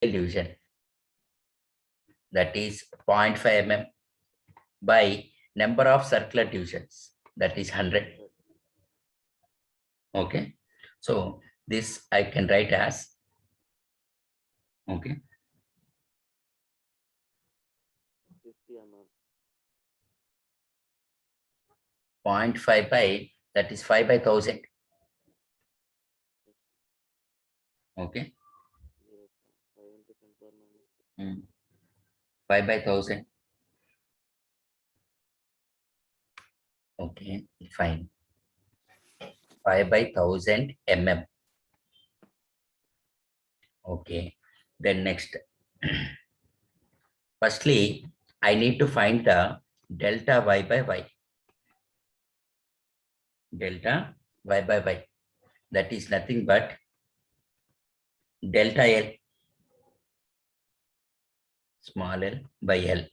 division, that is 0.5 mm by number of circular divisions, that is 100. Okay, so this I can write as, okay, 50 mm. 0.5 by, that is 5 by 1000. Okay, 0.5 into 10 power minus 5 by 1000. Okay, fine. 5 by 1000 mm. Okay, then next, firstly, I need to find the delta y by y. Delta y by y, that is nothing but delta L, small l by L,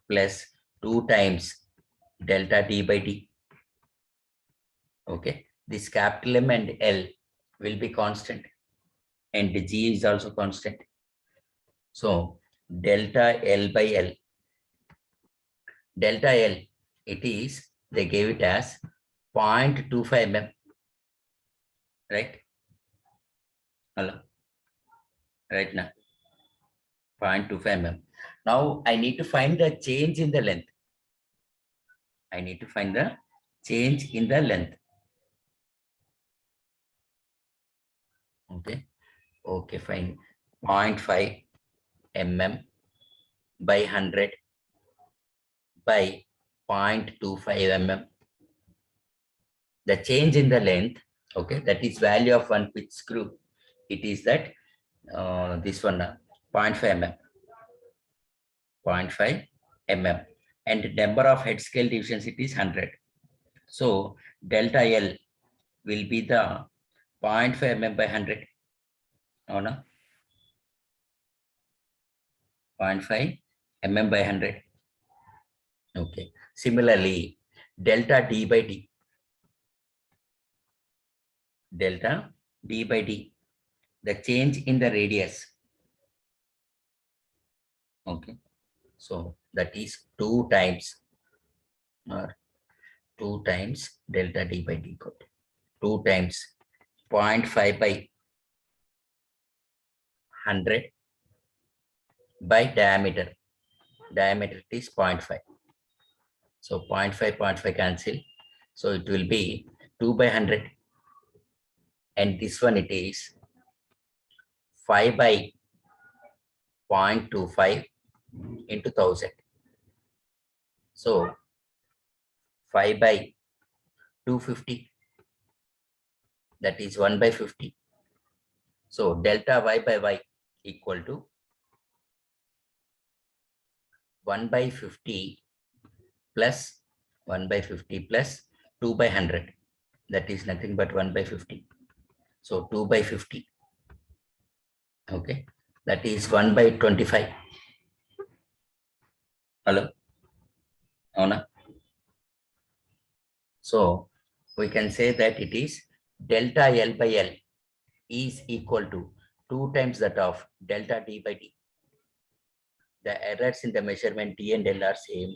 plus 2 times delta d by d. Okay, this capital M and L will be constant, and the G is also constant. So delta L by L, delta L, it is, they gave it as 0.25 mm, right? Hello, right now, 0.25 mm. Now I need to find the change in the length. I need to find the change in the length. Okay, okay, fine. 0.5 mm by 100 by 0.25 mm. The change in the length, okay, that is value of one pitch screw. It is that this one 0.5 mm, 0.5 mm, and number of head scale divisions, it is 100. So delta L will be the 0.5 mm by 100. Oh no, 0.5 mm by 100. Okay. Similarly, delta d by d, delta d by d, the change in the radius. Okay. So that is 2 times, or 2 times delta d by d code. 2 times 0.5 by 100 by diameter. Diameter is 0.5. So 0.5, 0.5 cancel. So it will be 2 by 100. And this one it is 5 by 0.25 into 1000. So 5 by 250, that is 1 by 50. So delta y by y equal to 1 by 50 plus 1 by 50 plus 2 by 100. That is nothing but 1 by 50. So 2 by 50. Okay. That is 1 by 25. Hello? Ona? So we can say that it is delta L by L is equal to 2 times that of delta D by D. The errors in the measurement D and L are same.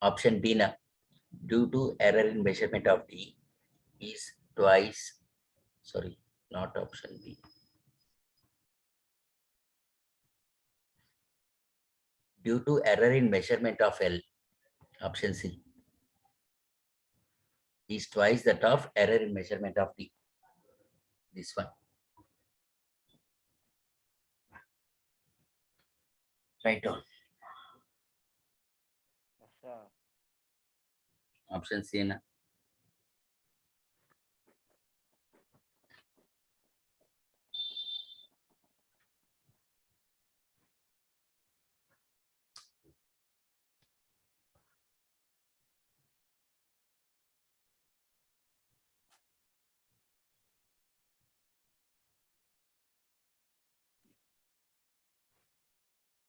Option B na, due to error in measurement of D is twice, sorry, not option B. Due to error in measurement of L, option C, is twice that of error in measurement of D. This one. Right on. Option C na.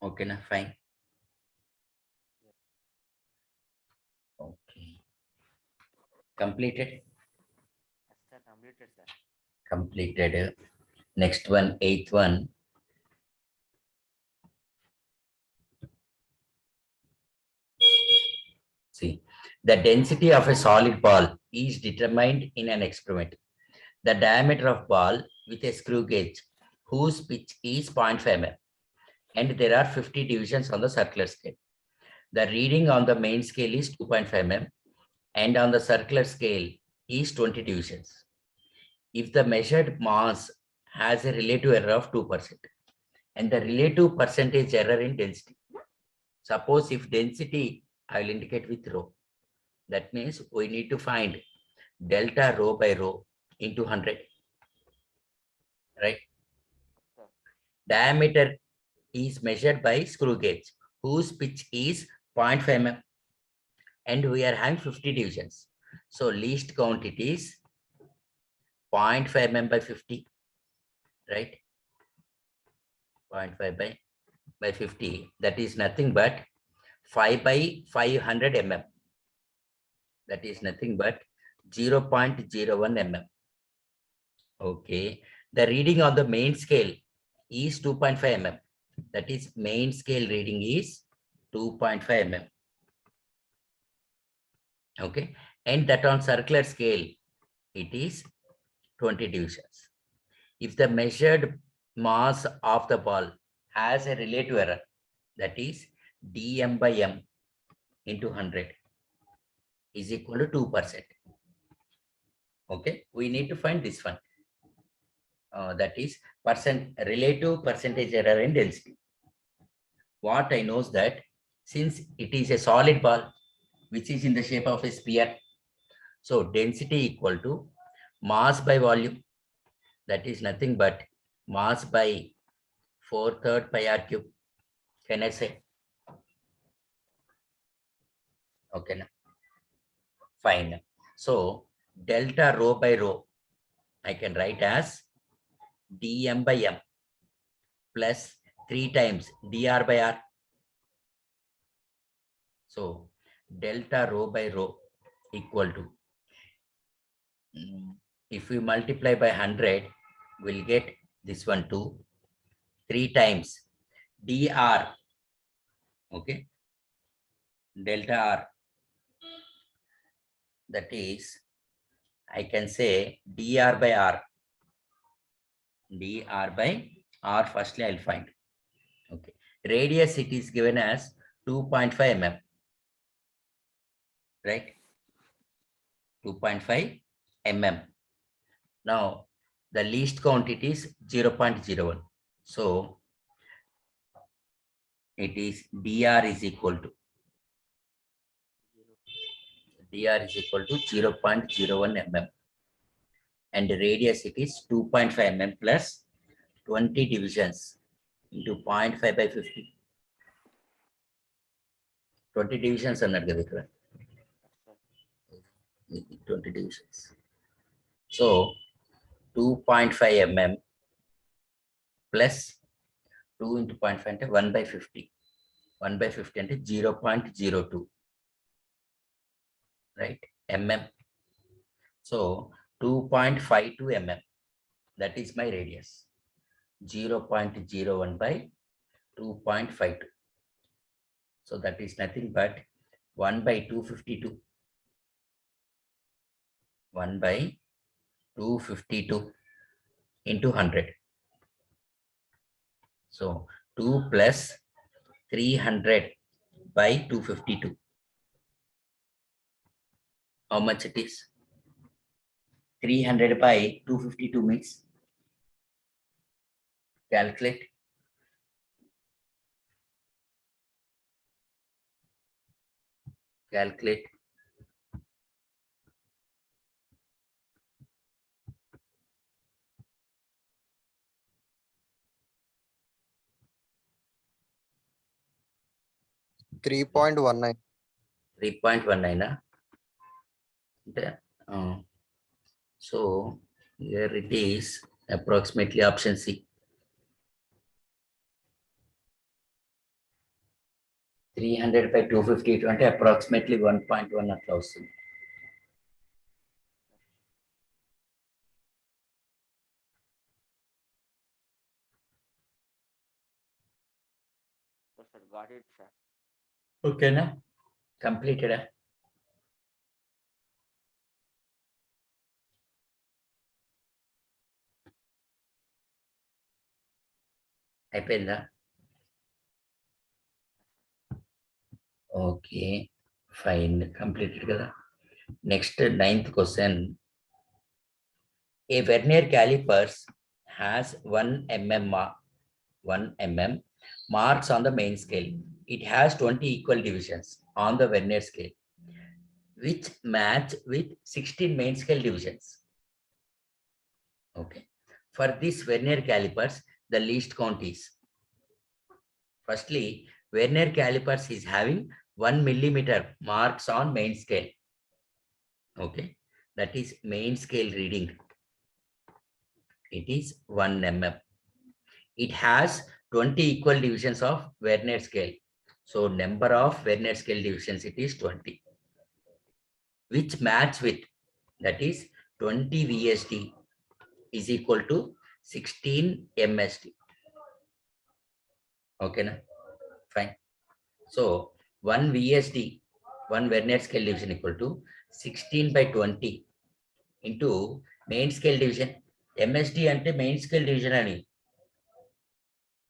Okay, na, fine. Okay. Completed. Sir, completed, sir. Completed. Next one, eighth one. The density of a solid ball is determined in an experiment. The diameter of ball with a screw gauge whose pitch is 0.5 mm and there are 50 divisions on the circular scale. The reading on the main scale is 2.5 mm and on the circular scale is 20 divisions. If the measured mass has a relative error of 2% and the relative percentage error in density. Suppose if density, I will indicate with rho. That means we need to find delta rho by rho into 100, right? Sir. Diameter is measured by screw gauge whose pitch is 0.5 mm and we are having 50 divisions. So least count it is 0.5 mm by 50, right? 0.5 by 50, that is nothing but 5 by 500 mm. That is nothing but 0.01 mm. Okay, the reading on the main scale is 2.5 mm. That is main scale reading is 2.5 mm. Okay, and that on circular scale, it is 20 divisions. If the measured mass of the ball has a relative error, that is dm by m into 100 is equal to 2%. Okay, we need to find this one. That is relative percentage error in density. What I know is that since it is a solid ball, which is in the shape of a sphere, so density equal to mass by volume, that is nothing but mass by 4/3 pi r cube. Can I say? Okay, now. Fine. So delta rho by rho, I can write as dm by m plus 3 times dr by r. So delta rho by rho equal to, if we multiply by 100, we'll get this one too. 3 times dr, okay, delta r, that is, I can say dr by r. dr by r, firstly I'll find. Okay, radius it is given as 2.5 mm, right? 2.5 mm. Now the least count it is 0.01. So it is dr is equal to 0.01 mm and the radius it is 2.5 mm plus 20 divisions into 0.5 by 50. 20 divisions are not given. Yes, sir. 20 divisions. So 2.5 mm plus 2 into 0.5 అంటే 1 by 50. 1 by 50 అంటే 0.02, right? mm. So 2.52 mm, that is my radius. 0.01 by 2.52. So that is nothing but 1 by 252. 1 by 252 into 100. So 2 plus 300 by 252. How much it is? 300 by 252 means, calculate. Calculate. Three 3.19. 3.19. So here it is approximately option C. 300 by 252 అంటే approximately 1.1 అట్లా వస్తుంది. Yes, sir. Got it, sir. ఓకేనా? కంప్లీటెడా? అయిపోయిందా? Okay, fine, completed కదా. Next 9th question. A vernier calipers has 1 mm marks on the main scale. It has 20 equal divisions on the vernier scale, which match with 16 main scale divisions. Okay. For this vernier calipers, the least count is. Firstly, vernier calipers is having 1 millimeter marks on main scale. Okay. That is main scale reading. It is 1 mm. It has 20 equal divisions of vernier scale. So number of vernier scale divisions, it is 20. Which match with, that is 20 VSD is equal to 16 MSD. Okay, na? Fine. So 1 VSD, 1 vernier scale division equal to 16 by 20 into main scale division. MSD ante main scale division ani.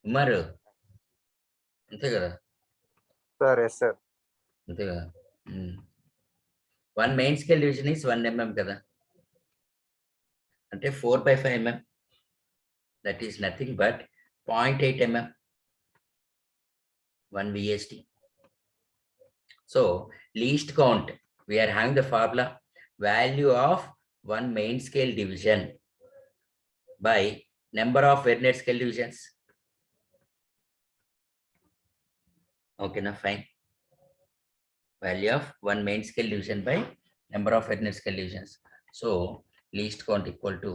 ఉన్నారు అంతే కదా? Sir, yes, sir. అంతే కదా. 1 main scale division is 1 mm కదా, అంటే 4/5 mm. That is nothing but 0.8 mm, 1 VSD. So least count, we are having the formula value of 1 main scale division by number of vernier scale divisions. Okay, na, fine. Value of 1 main scale division by number of vernier scale divisions. So least count equal to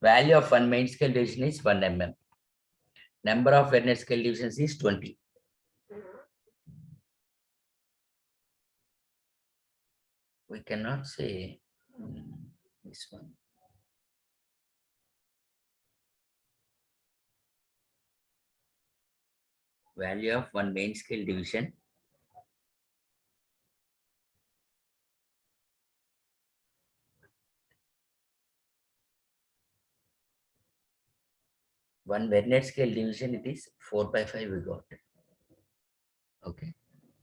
value of 1 main scale division is 1 mm. Number of vernier scale divisions is 20. We cannot say this one. Value of 1 main scale division one vernier scale division, it is 4/5 we got. Okay,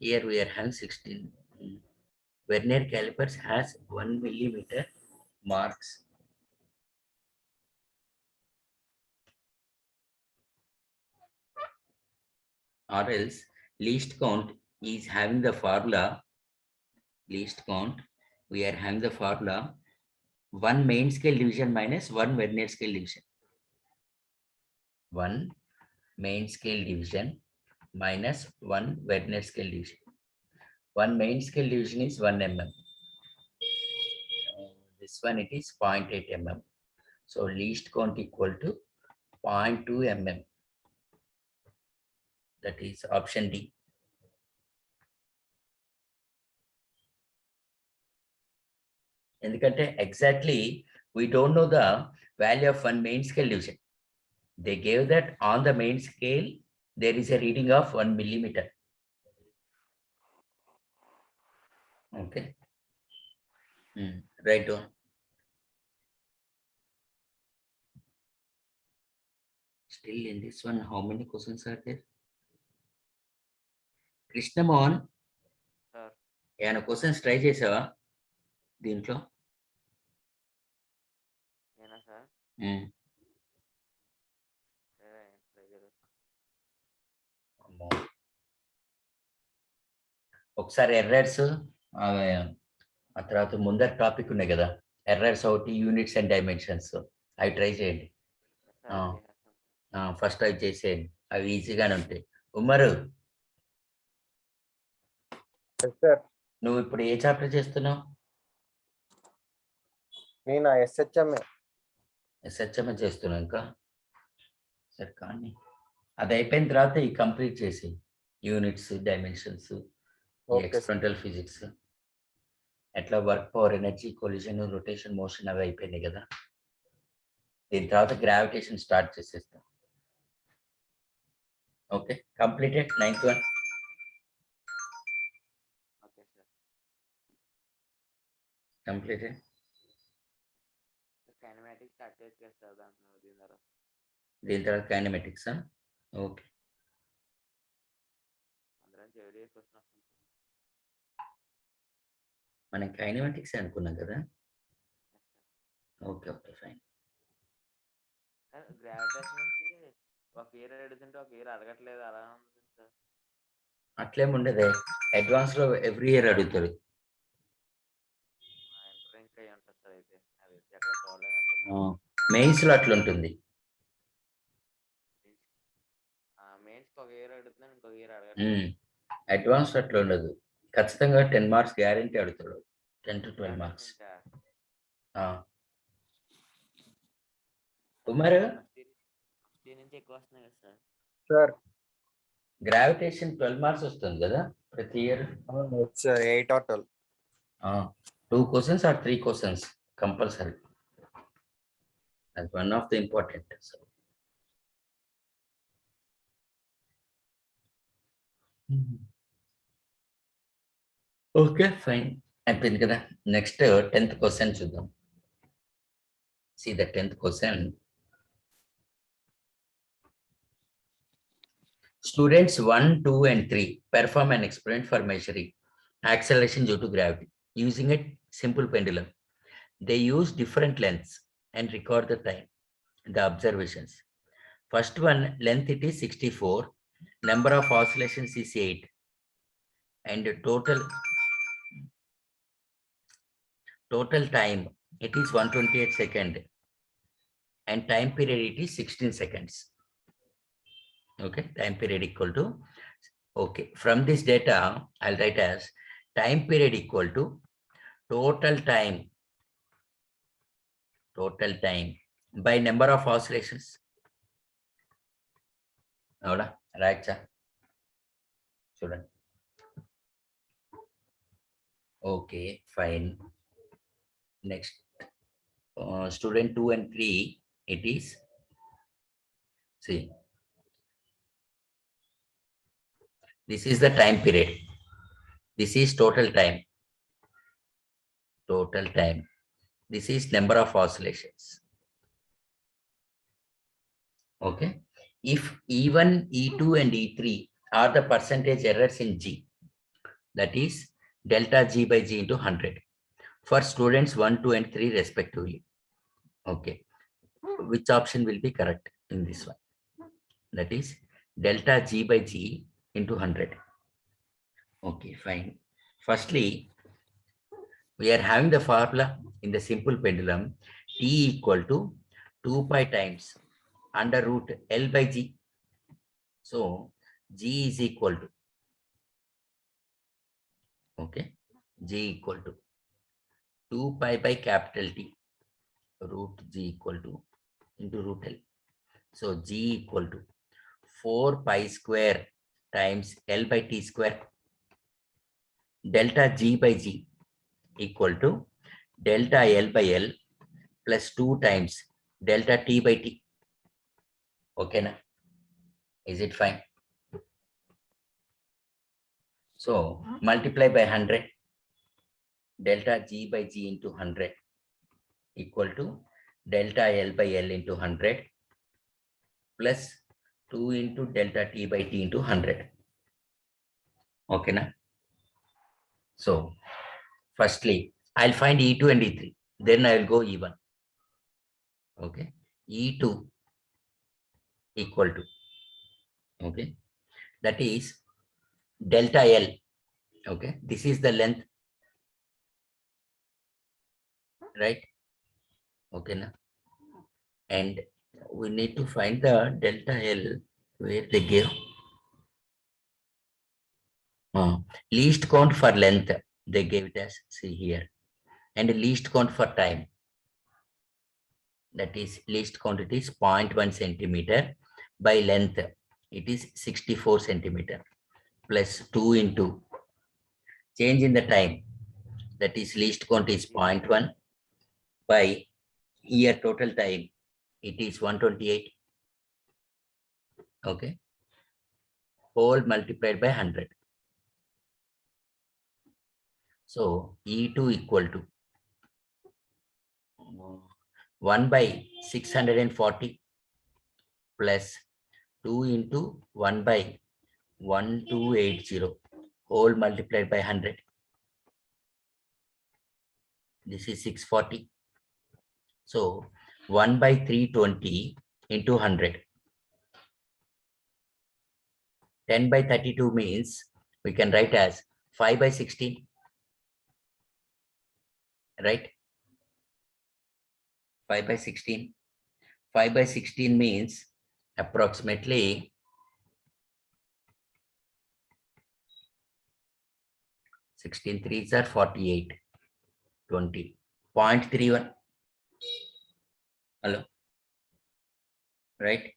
here we are having 16. Vernier calipers has 1 millimeter marks. Or else least count is having the formula, least count, we are having the formula 1 main scale division minus 1 vernier scale division. 1 main scale division minus 1 vernier scale division. 1 main scale division is 1 mm. This one, it is 0.8 mm. So least count equal to 0.2 mm. That is option D. ఎందుకంటే exactly we don't know the value of 1 main scale division. They gave that on the main scale there is a reading of 1 millimeter. Okay. Right on. Still in this one, how many questions are there? Krishnamon, Sir, ఏమైనా questions try చేసావా దీంట్లో? నేనా sir? అమ్మో. ఒకసారి errors, ఆ తర్వాత ముందర topic ఉన్నాయి కదా, ఎర్రర్స్ ఒకటి, యూనిట్స్ అండ్ డైమెన్షన్స్, అవి ట్రై చేయండి. ఫస్ట్ అవి చేసేయండి, అవి ఈజీగానే ఉంటాయి. Umar, Yes, sir. నువ్వు ఇప్పుడు ఏ చాప్టర్ చేస్తున్నావు? నేను SHM ఎస్హెచ్ఎం చేస్తున్నావు ఇంకా? సరే కానీ అది అయిపోయిన తర్వాత ఈ కంప్లీట్ చేసి units, dimensions, Okay, experimental physics, ఎట్లా work, power, energy, collision, rotation, motion అవి అయిపోయినాయి కదా. దీని తర్వాత గ్రావిటేషన్ స్టార్ట్ చేసేస్తాం. Okay, completed 9th one. Okay sir. Completed. Kinematics start చేయొచ్చు కదా సార్ దాంట్లో, దీని తర్వాత దీని తర్వాత కైనమెటిక్స్. ఓకే. అందులో ఎవరి క్వశ్చన్ వస్తుంది మనం కైనమాటిక్స్ అనుకున్నాం కదా. Sir. Okay okay fine. Sir gravitation నుంచి ఒక ఇయర్ అడుగుతుంటే ఒక ఇయర్ అడగట్లేదు అలా ఉంది సార్. అట్లేం ఉండదే, అడ్వాన్స్ లో ఎవ్రీ ఇయర్ అడుగుతారు. మా ఇంటర్ ఇంకా అయి ఉంటుంది సార్. అయితే అది ఎక్కడ చూడలేదు. మెయిన్స్ లో అట్లుంటుంది. మెయిన్స్ ఒక ఇయర్ అడుగుతున్నాను ఇంకొక ఇయర్ అడగట్లేదు. అడ్వాన్స్ అట్లా ఉండదు, ఖచ్చితంగా 10 మార్క్స్ గ్యారెంటీ అడుగుతాడు, 10 to 12 marks. Kumar, first year నుంచి ఎక్కువ వస్తున్నాయి కదా సార్. సార్ గ్రావిటేషన్ 12 మార్క్స్ వస్తుంది కదా ప్రతి year. Sir 8 or 12. 2 questions or 3 questions compulsory. That's one of the important. Okay fine, అయిపోయింది కదా. నెక్స్ట్ 10th క్వశ్చన్ చూద్దాం. See the 10th question. Students 1, 2 and 3 perform an experiment for measuring acceleration due to gravity using a simple pendulum. They use different lengths and record the time, the observations. First one, length it is 64, number of oscillations is 8, and total time it is 128 seconds, and time period it is 16 seconds. Okay, time period equal to, okay, from this data I'll write as time period equal to total time by number of oscillations. అవునా, రాయచ్చా? చూడండి. Okay fine. Next student 2 and 3, it is, see, this is the time period, this is total time, this is number of oscillations. Okay, if E1, E2 and E3 are the percentage errors in G, that is delta G by G into 100 for students 1, 2 and 3 respectively. Okay, which option will be correct in this one? That is delta G by G into 100. Okay, fine. Firstly, we are having the formula in the simple pendulum, T equal to 2 pi times under root L by G. So G is equal to, okay, G equal to 2 pi by capital T root G equal to into root L. So G equal to 4 pi square times L by T square. Delta G by G equal to delta L by L plus 2 times delta T by T. Okay na? Is it fine? So multiply by 100, delta G by G into 100 equal to delta L by L into 100 plus 2 into delta T by T into 100. Okay na? So firstly, I'll find E2 and E3, then I'll go E1. Okay, E2 equal to, okay, that is delta L. Okay, this is the length, right? Okay na? And we need to find the delta L where they give least count for length, they gave it as, see here, and least count for time, that is least count it is 0.1 centimeter by length it is 64 centimeter plus 2 into change in the time, that is least count is 0.1 by here total time it is 128. Okay, whole multiplied by 100. So E2 equal to 1 by 640 plus 2 into 1 by 1280 whole multiplied by 100. This is 640. So 1 by 320 into 100. 10 by 32 means we can write as 5 by 16. Right? 5 by 16. 5 by 16 means approximately 16 threes are 48. 20. 0.31. Hello. Right?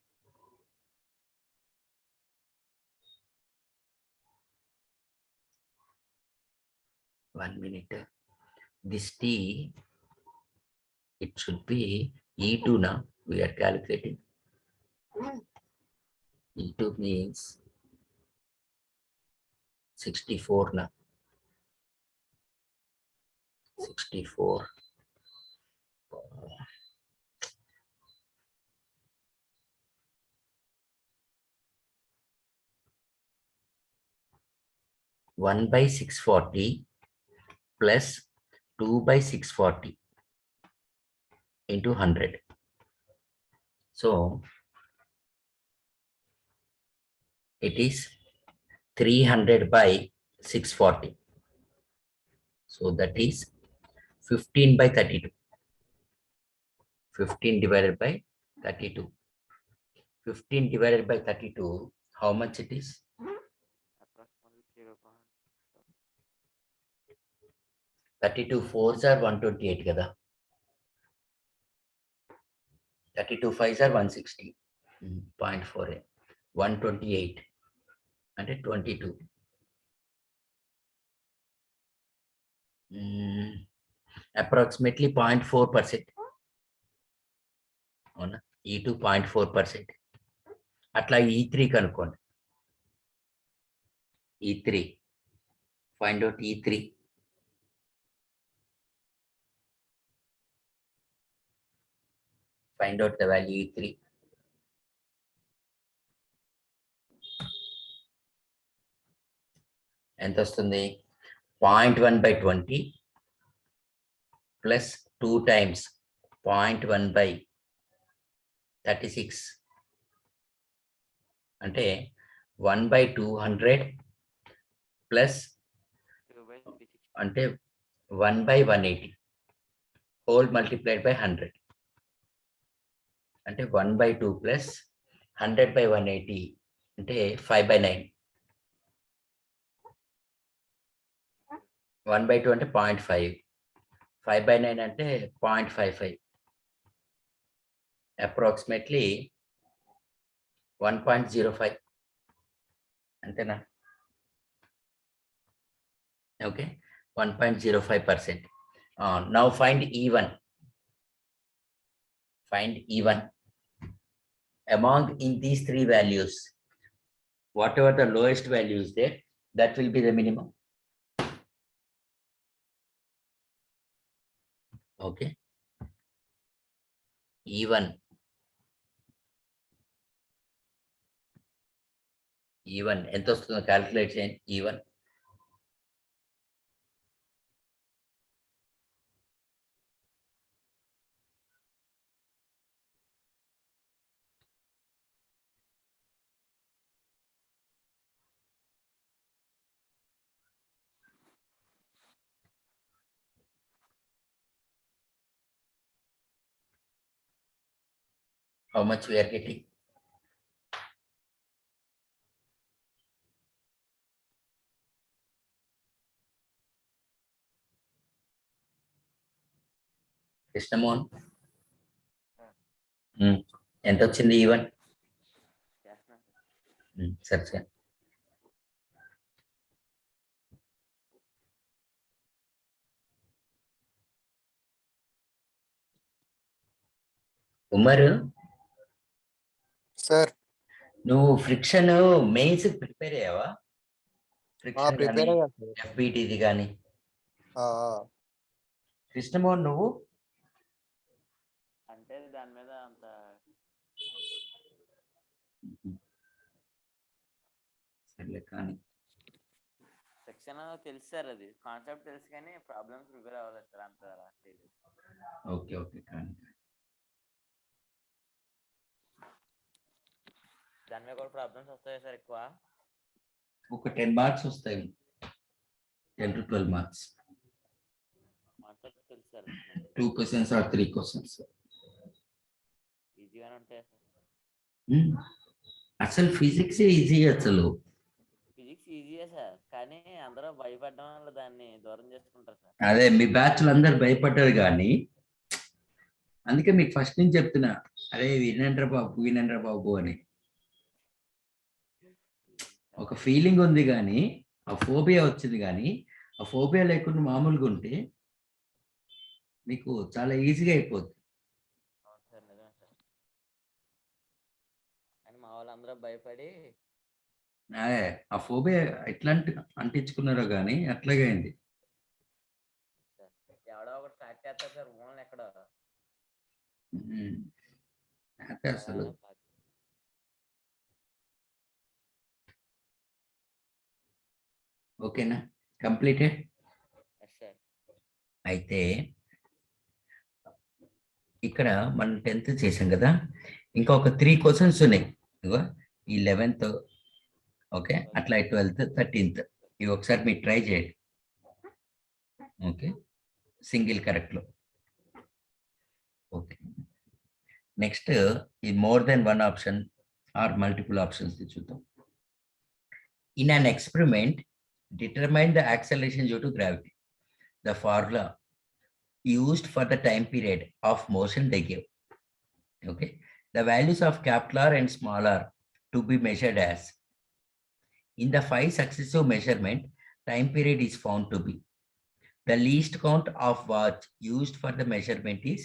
One minute. This T, it should be E2 now. We are calculating. E2 means 64 now. 64. 1 by 640 plus 2 by 640 into 100. So it is 300 by 640. So that is 15 by 32. 15 divided by 32. 15 divided by 32, how much it is? approximately 0. 32 fours are 128 kada. 32 fives are 160. 0.48. 128 and 22. Approximately 0.4%. అవునా E2 0.4%. అట్లా E3 కనుక్కోండి. E3. Find out E3. Find out the value E3. ఎంత వస్తుంది? 0.1 by 20 plus 2 times 0.1 by 36. అంటే 1 by 200 plus 2 by 360. అంటే 1 by 180 whole multiplied by 100. అంటే 1 by 2 plus 100 by 180 అంటే 5 by 9. 1 by 2 అంటే 0.5. 5 by 9 అంటే 0.55. Approximately 1.05. అంతేనా? Okay, 1.05%. Now find E1. Find E1. Among in these three values, whatever the lowest value is there, that will be the minimum. Okay. E1. E1 ఎంత వస్తుందో calculate చేయండి. E1. How much we are getting? Krishnamohan ఎంత వచ్చింది E1? చేస్తున్నాను sir. సరే సరే. Umar, sir నువ్వు friction mains prepare అయ్యావా? ఫ్రిక్షన్ ప్రిపేర్ అయ్యా సార్. FBTది కానీ. కృష్ణమోహన్ నువ్వు అంటే దాని మీద అంత సర్లే కానీ సెక్షన్ తెలుసు సార్, అది కాన్సెప్ట్ తెలుసు కానీ ప్రాబ్లమ్స్ ప్రిపేర్ అవ్వలేదు సార్, అంత తెలియదు. ఓకే ఓకే కానీ దాని మీద కూడా ప్రాబ్లమ్స్ వస్తాయి సార్ ఎక్కువ. ఒక 10 మార్క్స్ వస్తాయి, 10 to 12 మార్క్స్, కాన్సెప్ట్ తెలుసు సార్, 2 questions or 3 questions. ఈజీగానే ఉంటాయి సార్. అసలు ఫిజిక్స్ ఈజీ అసలు. ఫిజిక్స్ ఈజీయే సార్, కానీ అందరూ భయపడడం వల్ల దాన్ని దూరం చేసుకుంటారు సార్. అదే మీ బ్యాచ్ అందరు భయపడ్డారు కానీ అందుకే మీకు ఫస్ట్ నుంచి చెప్తున్నా, అరే వినండ్రా బాబు అని. ఒక ఫీలింగ్ ఉంది కానీ ఆ ఫోబియా వచ్చింది, కానీ ఆ ఫోబియా లేకుండా మామూలుగా ఉంటే మీకు చాలా ఈజీగా అయిపోద్ది. అవును సార్, నిజమే సార్. కానీ మా వాళ్ళందరూ భయపడి అదే ఆ ఫోబియా ఎట్లా అంటించుకున్నారో కానీ అట్లాగే అయింది. సార్ ఎవడో ఒకటి స్టార్ట్ చేస్తారు సార్, ఓన్లు ఎక్కడో. అదే అసలు ఓకేనా, కంప్లీటెడ్. Yes sir. అయితే ఇక్కడ మనం 10th చేసాం కదా, ఇంకొక 3 క్వశ్చన్స్ ఉన్నాయి. ఇగో ఈ 11th, ఓకే, అట్లా 12th 13th ఇవి ఒకసారి మీరు ట్రై చేయండి. ఓకే, సింగిల్ కరెక్ట్లో. ఓకే, నెక్స్ట్ ఈ more than one option or multiple options చూద్దాం. In an experiment determine the acceleration due to gravity. The formula used for the time period of motion they give. Okay, the values of capital R and small r to be measured as. In the 5 successive measurement, time period is found to be. The least count of watch used for the measurement is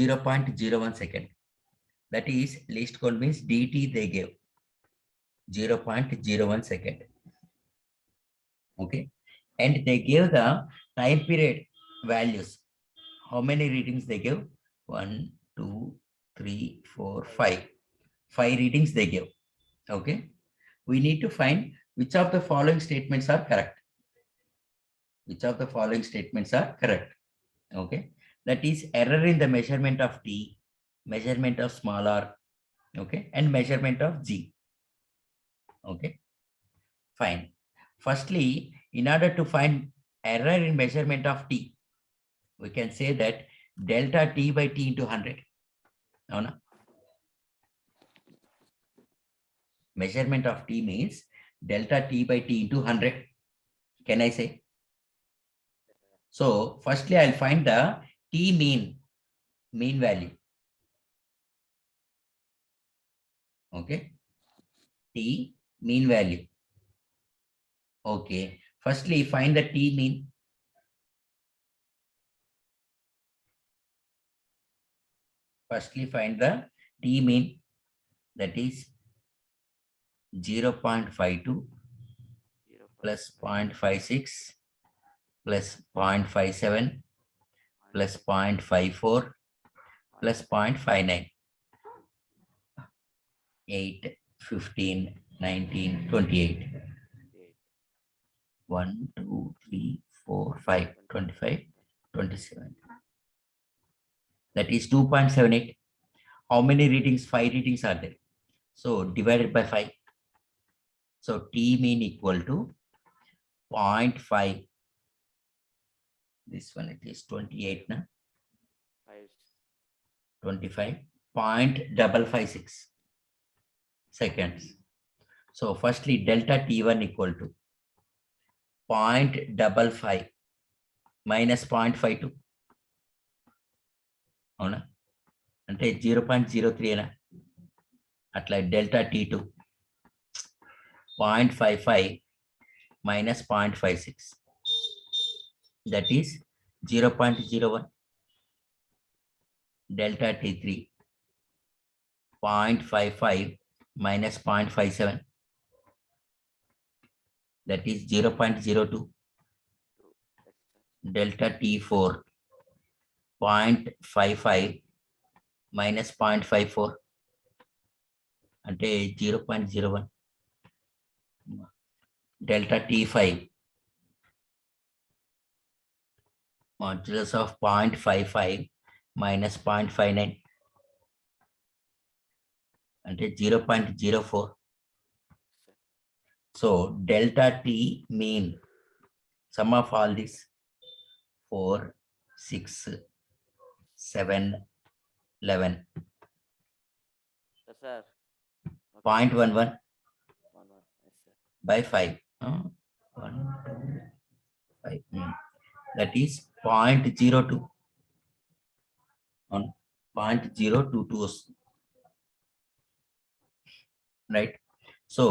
0.01 second. That is, least count means dt they gave 0.01 second. Okay, and they gave the time period values. How many readings they gave? 1, 2, 3, 4, 5. 5 readings they gave. Okay, we need to find which of the following statements are correct. Which of the following statements are correct? Okay, that is error in the measurement of t, measurement of small r, okay, and measurement of g. Okay, fine. Firstly, in order to find error in measurement of t, we can say that delta t by t into 100. No, no. Measurement of t means delta t by t into 100. Can I say? So, firstly, I'll find the t mean value. Okay, t mean value. Okay, firstly, find the t mean. Firstly, find the t mean, that is 0.52 plus 0.56 plus 0.57 plus 0.54 plus 0.59. 8, 15, 19, 28. 1, 2, 3, 4, 5, 25, 27. That is 2.78. How many readings? 5 readings are there. So divided by 5. So t mean equal to 0.5. This one it is 28 na? 25. 0.556 seconds. So firstly, delta t1 equal to 0.55 minus 0.52. అవునా, అంటే 0.03 అయినా అట్లా. Delta t2 0.55 minus 0.56, that is 0.01. Delta t3 0.55 minus 0.57, that is 0.02. Delta t4 0.55 minus 0.54 అంటే 0.01. delta T5 modulus of 0.55 minus 0.59 అంటే 0.04. So delta T mean sum of all this 4, 6, 7, 11, Yes, sir. 0.11 Yes, sir. by 5. 1, 2, 5. That is 0.02 on 0.022, right? So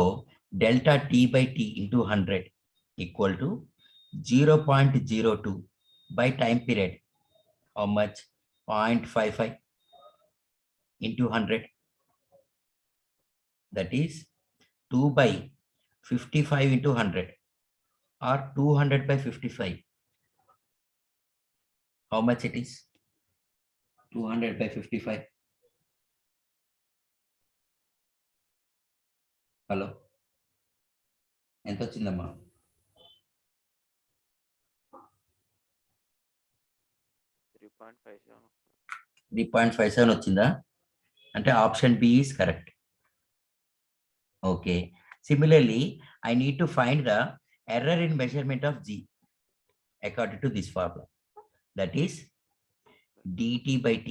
delta T by T into 100 equal to 0.02 by time period. How much? 0.55 into 100. That is 2 by 55 into 100 or 200 by 55. How much it is? 200 by 55. Hello ఎంత వచ్చిందమ్మా? 3.57. 3.57 వచ్చిందా? అంటే option B is correct. Okay. Similarly, I need to find the error in measurement of G according to this formula. That is dt by T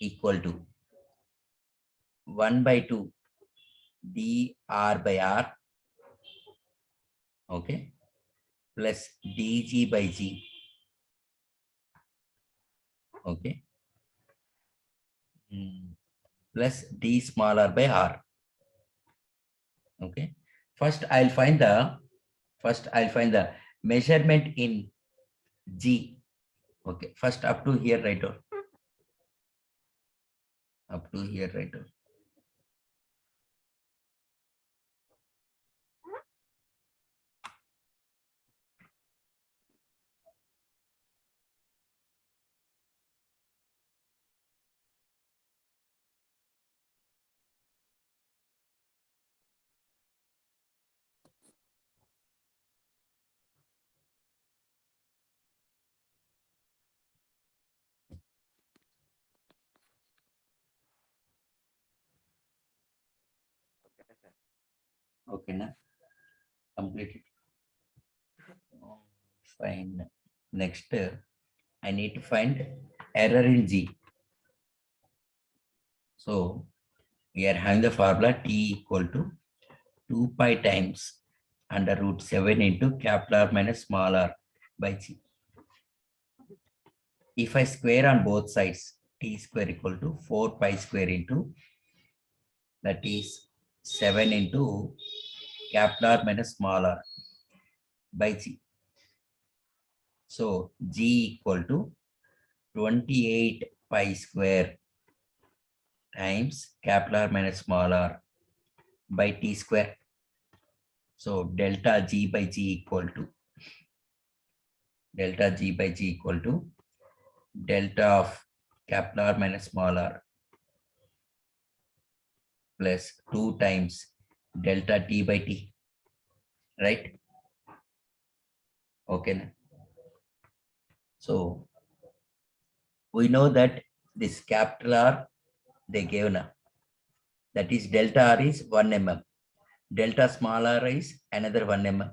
equal to 1 by 2 dr by r, okay, plus dg by G, okay, plus d small r by r. Okay, first I'll find the measurement in G. Okay, first up to here, right? Up to here, right? Okay, sir. Okay, na? Completed. Fine. Next, I need to find error in G. So we are having the formula T equal to 2 pi times under root 7 into capital R minus small r by G. If I square on both sides, T square equal to 4 pi square into, that is 7 into capital R minus small r by G. So G equal to 28 pi square times capital R minus small r by T square. So delta G by G equal to delta of capital R minus small r plus 2 times delta T by T, right? Okay. So we know that this capital R they gave now, that is delta R is 1 mm, delta small r is another 1 mm.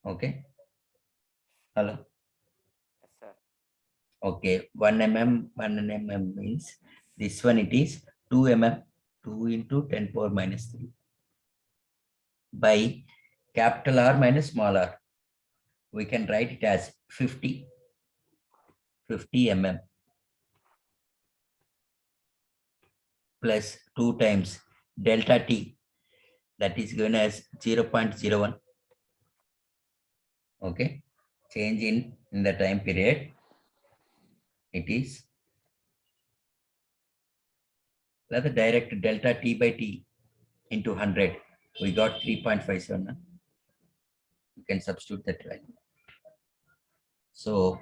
Okay. Hello. Yes, sir. Okay, 1 mm means this one it is 2 mm, 2 into 10 power minus 3 by capital R minus small r. We can write it as 50 mm plus 2 times delta T, that is given as 0.01. Okay, change in the time period, it is let the direct delta T by T into 100. We got 3.57. You can substitute that value. So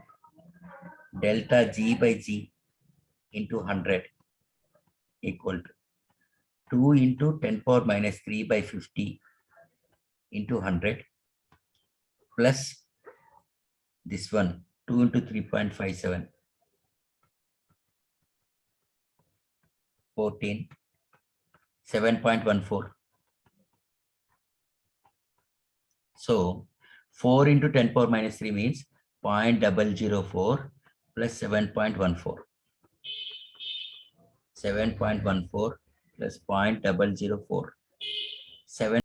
delta G by G into 100 equal to 2 into 10 power minus 3 by 50 into 100 plus this one 2 into 3.57 14 7.14. So 4 into 10 power minus 3 means 0.004 plus 7.14. 7.14 plus 0.004. 7